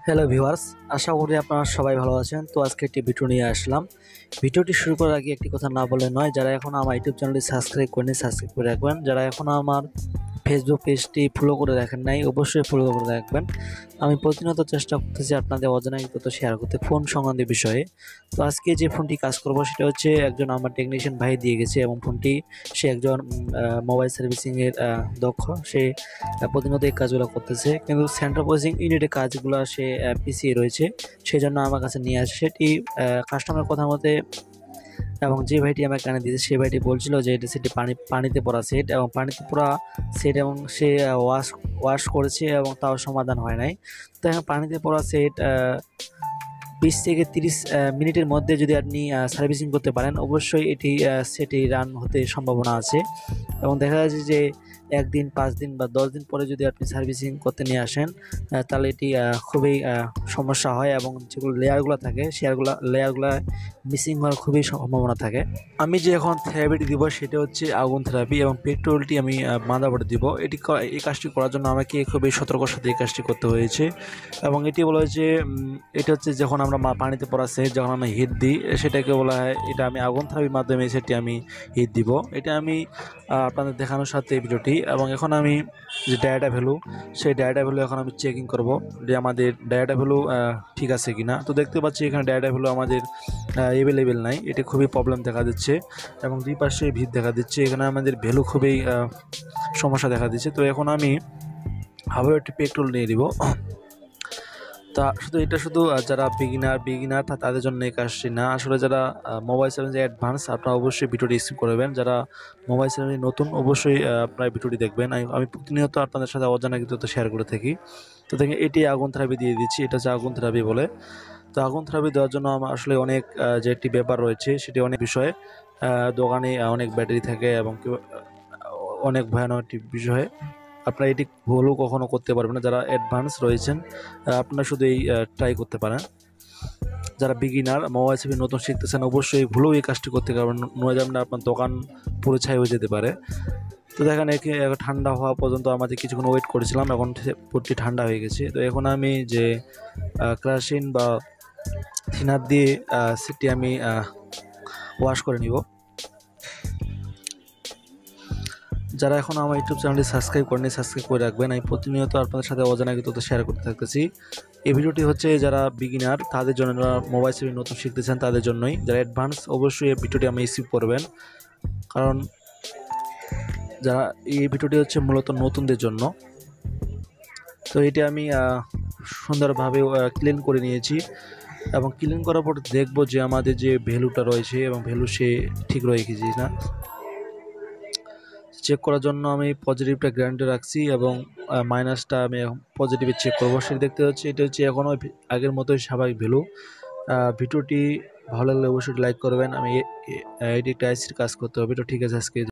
Hello viewers, আশা করি আপনারা সবাই ভালো আছেন। তো আজকে একটি ভিডিও নিয়ে আসলাম। ভিডিওটি শুরু করার আগে একটি কথা না বলে নয়, যারা এখনো আমার ইউটিউব চ্যানেলটি সাবস্ক্রাইব করেনি সাবস্ক্রাইব করে রাখবেন। যারা এখনো আমার ফেসবুক পেজটি ফলো করে রাখেন নাই অবশ্যই ফলো করে রাখবেন। আমি প্রতিনিয়ত চেষ্টা করতেছি আপনাদের অজানা তথ্য শেয়ার করতে ফোন সংক্রান্ত বিষয়ে। তো আজকে যে ফোনটি কাজ করব সেটা হচ্ছে একজন আমার টেকনিশিয়ান ভাই দিয়ে গেছে, এবং ফোনটি সে একজন মোবাইল সার্ভিসিংয়ের দক্ষ। সে প্রতিনিয়ত এই কাজগুলো করতেছে, কিন্তু সেন্ট্রাল প্রসেসিং ইউনিটের কাজগুলো সে পিছিয়ে রয়েছে। সেই জন্য আমার কাছে নিয়ে আসে সেটি কাস্টমার কথা মতে। এবং যে ভাইটি আমাকে কানে দিয়েছে সেই ভাইটি বলছিল যে এটা সেটি পানিতে পড়া সেট, এবং পানিতে পড়া সেট, এবং সে ওয়াশ ওয়াশ করেছে এবং তাও সমাধান হয় নাই। তো এখন পানিতে পড়া সেট 20 থেকে 30 মিনিটের মধ্যে যদি আপনি সার্ভিসিং করতে পারেন অবশ্যই এটি সেটি রান হতে সম্ভাবনা আছে। এবং দেখা যাচ্ছে যে একদিন 5 দিন বা 10 দিন পরে যদি আপনি সার্ভিসিং করতে নিয়ে আসেন তাহলে এটি খুবই সমস্যা হয়, এবং যেগুলো লেয়ারগুলো থাকে লেয়ারগুলো মিসিং হওয়ার খুবই সম্ভাবনা থাকে। আমি যে এখন থেরাপিটি দিব সেটা হচ্ছে আগুন থেরাপি, এবং পেট্রোলটি আমি মাদারবোর্ডে দিব। এই কাজটি করার জন্য আমাকে খুবই সতর্কতার সাথে এই কাজটি করতে হয়েছে। এবং এটি বলা হয় যে এটা হচ্ছে যখন আমরা পানিতে পড়া সেট যখন আমরা হিট দিই সেটাকে বলা হয়, এটা আমি আগুন থেরাপির মাধ্যমে সেটি আমি হিট দিব। এটা আমি আপনাদের দেখানোর সাথে ভিডিওটি। এবং এখন আমি যে ডাটা ভ্যালু, সেই ডাটা ভ্যালু এখন আমি চেকিং করব যে আমাদের ডাটা ভ্যালু ঠিক আছে কিনা। তো দেখতে পাচ্ছি এখানে ডাটা ভ্যালু আমাদের অ্যাভেলেবেল নাই, এটি খুবই প্রবলেম দেখা দিচ্ছে, এবং দুই পাশে ভিড় দেখা দিচ্ছে। এখানে আমাদের ভ্যালু খুবই সমস্যা দেখা দিচ্ছে। তো এখন আমি আবার একটি পেট্রোল নিয়ে দিব। তা এটা শুধু যারা বিগিনার তাদের জন্য এই কাজটি না, আসলে যারা মোবাইল সার্ভিসিং অ্যাডভান্স আপনারা অবশ্যই ভিডিওটি স্কিপ করবেন। যারা মোবাইল সার্ভিসিং নতুন অবশ্যই আপনারা ভিডিওটি দেখবেন। আমি প্রতিনিয়ত আপনাদের সাথে অজানা কিছু তথ্য শেয়ার করে থাকি। তো দেখেন এটি আগুন থেরাপি দিয়ে দিচ্ছি, এটা হচ্ছে আগুন থেরাপি বলে। তো আগুন থেরাপি দেওয়ার জন্য আমার আসলে অনেক যে একটি ব্যাপার রয়েছে সেটি অনেক বিষয়ে দোকানে অনেক ব্যাটারি থাকে, এবং অনেক ভয়ানক একটি বিষয়। আপনারা এটি ভুলও কখনো করতে পারবেন না। যারা অ্যাডভান্স রয়েছেন আপনারা শুধু এই ট্রাই করতে পারেন। যারা বিগিনার মোবাইল সার্ভিস নতুন শিখতেছেন অবশ্যই ভুলেও এই কাজটি করতে পারবেন, নয় যেমন আপনার দোকান পুরো ছাই হয়ে যেতে পারে। তো দেখেন একে ঠান্ডা হওয়া পর্যন্ত আমাদের কিছুক্ষণ ওয়েট করেছিলাম, এখন পুরোটি ঠান্ডা হয়ে গেছে। তো এখন আমি যে ক্রাশিন বা থিনার দিয়ে সেটি আমি ওয়াশ করে নিব। যারা এখন আমার ইউটিউব চ্যানেলটি সাবস্ক্রাইব করেনি সাবস্ক্রাইব করে রাখবেন। আমি প্রতিনিয়ত আপনাদের সাথে অজানা কিছু তথ্য শেয়ার করতে থাকতেছি। এই ভিডিওটি হচ্ছে যারা বিগিনার তাদের জন্য, যারা মোবাইল সার্ভিস নতুন শিখতেছেন তাদের জন্যই। যারা অ্যাডভান্স অবশ্যই এই ভিডিওটি আমি রিসিভ করবেন, কারণ যারা এই ভিডিওটি হচ্ছে মূলত নতুনদের জন্য। তো এটি আমি সুন্দরভাবে ক্লিন করে নিয়েছি, এবং ক্লিন করার পর দেখব যে আমাদের যে ভ্যালুটা রয়েছে এবং ভ্যালু সে ঠিক রয়েছে না। চেক করার জন্য আমি পজিটিভটা গ্যারান্টি রাখছি, এবং মাইনাসটা আমি এখন পজিটিভে চেক করবো। সেটা দেখতে হচ্ছে এটা হচ্ছে এখনও আগের মতোই স্বাভাবিক ভ্যালু। ভিডিওটি ভালো লাগলে অবশ্যই লাইক করবেন। আমি এটি একটা আইসির কাজ করতে হবে। তো ঠিক আছে, আজকে